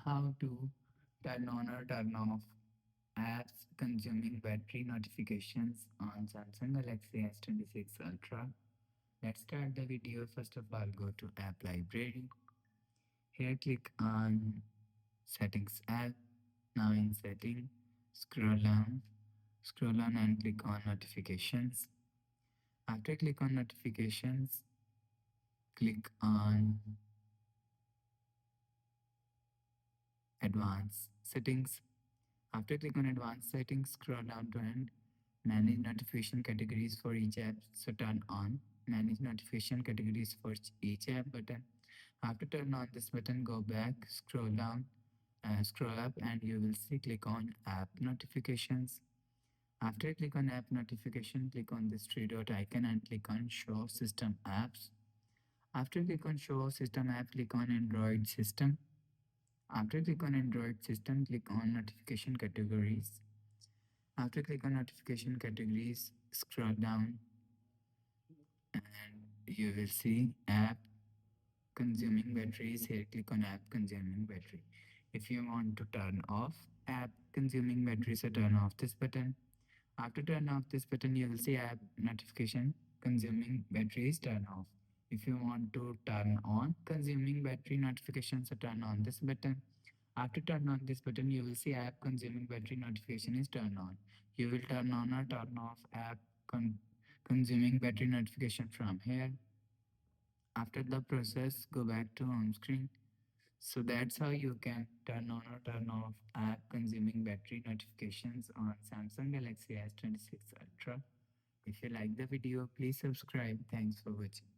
how to turn on or turn off apps consuming battery notifications on Samsung Galaxy S26 Ultra. Let's start the video. First of all, go to App Library. Here, click on Settings app. Now in Setting, scroll down and click on Notifications. After click on Notifications, click on Advanced Settings. After click on Advanced Settings, scroll down to end. Manage notification categories for each app. So turn on Manage notification categories for each app button. After turn on this button, go back, scroll up, and you will see click on App Notifications. After click on App Notification, click on this three dot icon and click on Show System Apps. After click on Show System App, click on Android System. After click on Android System, click on Notification Categories. After click on Notification Categories, scroll down and you will see App Consuming Batteries. Here, click on App Consuming Battery. If you want to turn off App Consuming Batteries, so turn off this button. After turn off this button, you will see App Notification Consuming Batteries turn off. If you want to turn on consuming battery notifications, so turn on this button. After turn on this button, you will see app consuming battery notification is turned on. You will turn on or turn off app consuming battery notification from here. After the process, go back to home screen. So that's how you can turn on or turn off app consuming battery notifications on Samsung Galaxy S26 Ultra. If you like the video, please subscribe. Thanks for watching.